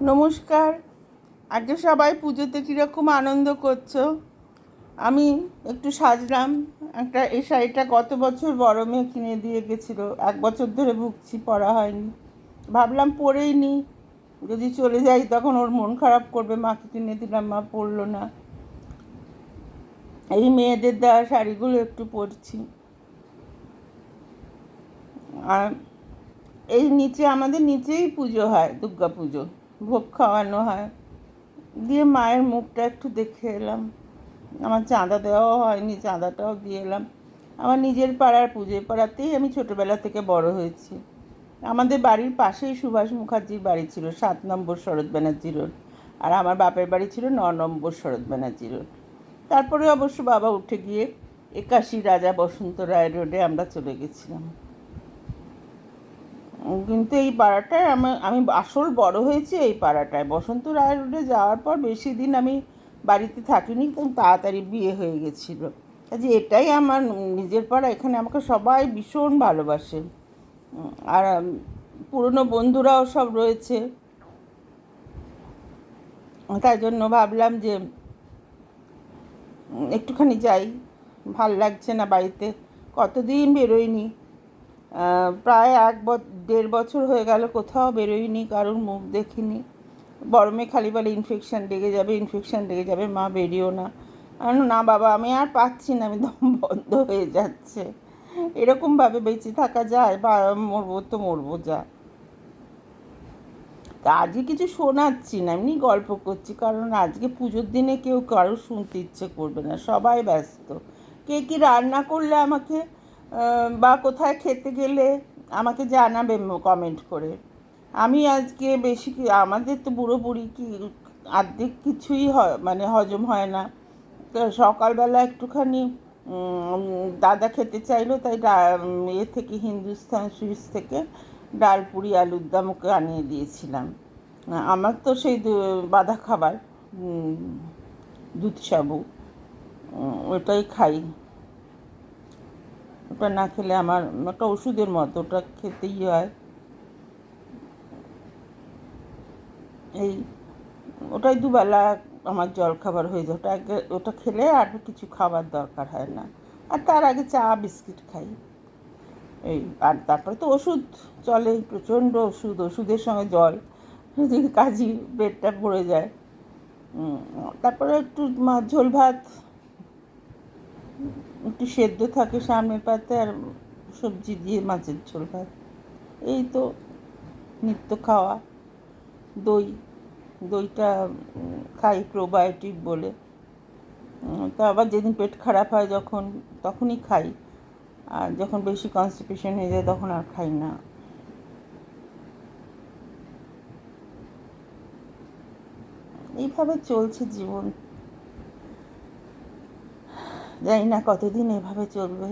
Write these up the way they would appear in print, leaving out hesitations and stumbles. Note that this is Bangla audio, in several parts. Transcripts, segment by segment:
নমস্কার। আজকে সবাই পুজোতে কীরকম আনন্দ করছো? আমি একটু সাজলাম। এই শাড়িটা গত বছর বড় মেয়ে কিনে দিয়ে গেছিলো, 1 বছর ধরে ভুগছি, পরা হয়নি। ভাবলাম পরেই নি, যদি চলে যাই তখন ওর মন খারাপ করবে। মাকে কিনে দিলাম, মা পরলো না। এই মেয়েদের দেওয়া শাড়িগুলো একটু পরছি। আর আমাদের নিচেই পুজো হয়, দুর্গা পুজো, ভোগ খাওয়ানো হয়। দিয়ে মায়ের মুখটা একটু দেখে এলাম। আমার চাঁদা দেওয়াও হয়নি, চাঁদাটাও দিয়ে এলাম। আমার নিজের পাড়ার পুজো, পাড়াতেই আমি ছোটোবেলা থেকে বড় হয়েছি। আমাদের বাড়ির পাশেই সুভাষ মুখার্জির বাড়ি ছিল, 7 নম্বর শরৎ ব্যানার্জি রোড। আর আমার বাপের বাড়ি ছিল 9 নম্বর শরৎ ব্যানার্জি রোড। তারপরে অবশ্য বাবা উঠে গিয়ে 81 রাজা বসন্ত রায় রোডে আমরা চলে গেছিলাম। কিন্তু এই পাড়াটায় আমি আসল বড় হয়েছি এই পাড়াটায়। বসন্ত রায় রোডে যাওয়ার পর বেশি দিন আমি বাড়িতে থাকিনি, তো তাড়াতাড়ি বিয়ে হয়ে গেছিলো। কাজে এটাই আমার নিজের পাড়া, এখানে আমাকে সবাই ভীষণ ভালোবাসে। আর পুরনো বন্ধুরাও সব রয়েছে। তাই জন্য ভাবলাম যে একটুখানি যাই, ভাল লাগছে না বাড়িতে, কতদিন বেরোয়নি। প্রায় 1-1.5 বছর হয়ে গেল কোথাও বেরোয়নি, কারোর মুখ দেখিনি। বড় মেয়ে খালি বলে ইনফেকশান লেগে যাবে, ইনফেকশান লেগে যাবে, মা বেরিও না। না বাবা, আমি আর পাচ্ছি না, আমি দম বন্ধ হয়ে যাচ্ছে। এরকমভাবে বেঁচে থাকা যায়? বা মরবো তো মরবো, যা। তা আজকে কিছু শোনাচ্ছি না, এমনি গল্প করছি, কারণ আজকে পুজোর দিনে কেউ কারোর শুনতে ইচ্ছে করবে না, সবাই ব্যস্ত। কে কী রান্না করলে আমাকে, বা কোথায় খেতে গেলে আমাকে জানাবে কমেন্ট করে। আমি আজকে বেশি আমাদের তো বুড়ো বুড়ি কি আর্ধেক কিছুই মানে হজম হয় না। তো সকালবেলা একটুখানি দাদা খেতে চাইলো, তাই থেকে হিন্দুস্তান সুইটস থেকে ডাল পুরি আলুর দম ওকে আনিয়ে দিয়েছিলাম। আমার তো সেই বাঁধা খাবার, দুধ সাবু, ওটাই খাই। ওটা না খেলে আমার একটা ওষুধের মতো, ওটা খেতেই হয়। এই ওটাই দুবেলা আমার জলখাবার হয়ে যায়। ওটা খেলে আর কিছু খাবার দরকার হয় না। আর তার আগে চা বিস্কিট খাই। আর তারপরে তো ওষুধ চলে, প্রচণ্ড ওষুধ, ওষুধের সঙ্গে জল, কাজই পেটটা ভরে যায়। তারপরে একটু ঝোল ভাত, একটু সেদ্ধ থাকে সামনের পাতে, আর সবজি দিয়ে মাছের ঝোল ভাত, এই তো নিত্য খাওয়া। দই, দইটা খাই প্রোবায়োটিক বলে। তা আবার যেদিন পেট খারাপ হয় তখনই খাই। আর যখন বেশি কনস্টিপেশন হয়ে যায় তখন আর খাই না। এইভাবে চলছে জীবন। জানি না কতদিন এভাবে চলবে।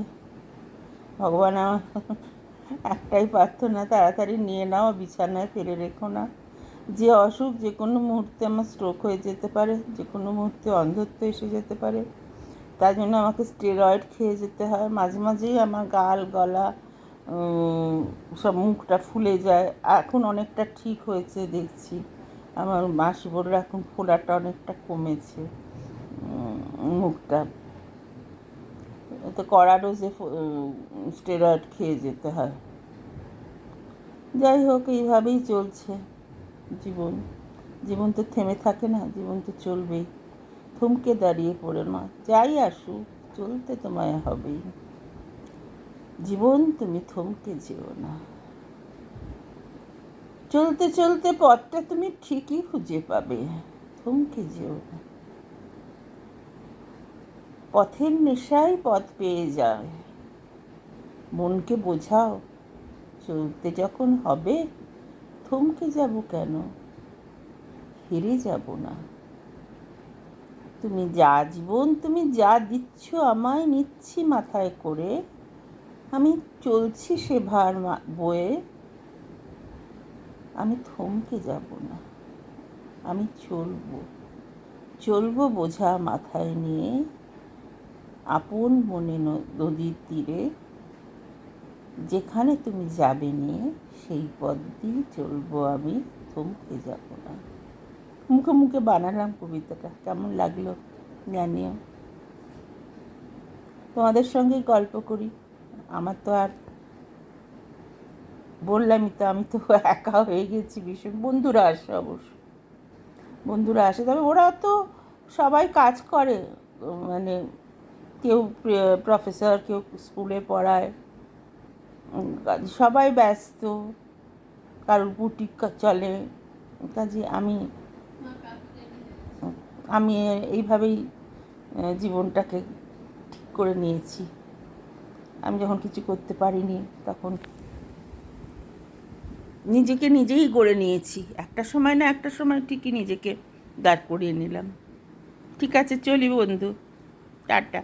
ভগবান, আমার একটাই প্রার্থনা, তাড়াতাড়ি নিয়ে নাও, বিছানায় ফেলে রেখো না। যে অসুখ, যে কোনো মুহূর্তে আমার স্ট্রোক হয়ে যেতে পারে, যে কোনো মুহূর্তে অন্ধত্ব এসে যেতে পারে। তার জন্য আমাকে স্টেরয়েড খেয়ে যেতে হয়। মাঝে মাঝেই আমার গাল গলা সব মুখটা ফুলে যায়। এখন অনেকটা ঠিক হয়েছে দেখছি। আমার মাসি বলল এখন ফোলাটা অনেকটা কমেছে মুখটা। তো কড়া ডোজে স্টেরয়েড খেয়ে যেতে হয়। যাই হোক, এইভাবেই চলছে জীবন। জীবন তো থেমে থাকে না, জীবন তো চলবেই। থমকে দাঁড়িয়ে পড়ে নয়, যাই আসুক চলতে তোমায় হবেই। জীবন তুমি থমকে যেও না, চলতে চলতে পথটা তুমি ঠিকই খুঁজে পাবে, থমকে যেও না। পথের নেশায় পথ পেয়ে যায়, মনকে বোঝাও চলতে যখন হবে থমকে যাব কেন, হেরে যাব না। জীবন তুমি যা দিচ্ছ আমায়, নিচ্ছি মাথায় করে, আমি চলছি সে ভার বয়ে। আমি থমকে যাব না, আমি চলবো বোঝা মাথায় নিয়ে, আপন মনে নদীর তীরে। যেখানে তুমি যাবে নিয়ে সেই পথ দিয়ে চলবো আমি, থমকে যাব না। মুখে মুখে বানালাম কবিতাটা, কেমন লাগলো জানিও। তোমাদের সঙ্গেই গল্প করি, আমার তো আর বললামই তো, আমি তো একা হয়ে গেছি ভীষণ। বন্ধুরা আসে অবশ্য, বন্ধুরা আসে, তবে ওরা তো সবাই কাজ করে, মানে কেউ প্রফেসর, কেউ স্কুলে পড়ায়, সবাই ব্যস্ত, কারোর বুটিক চলে, কাজে আমি আমি এইভাবেই জীবনটাকে ঠিক করে নিয়েছি। আমি যখন কিছু করতে পারিনি তখন নিজেকে নিজেই গড়ে নিয়েছি, একটা সময় না একটা সময় ঠিকই নিজেকে দাঁড় করিয়ে নিলাম। ঠিক আছে, চলি বন্ধু, টাটা।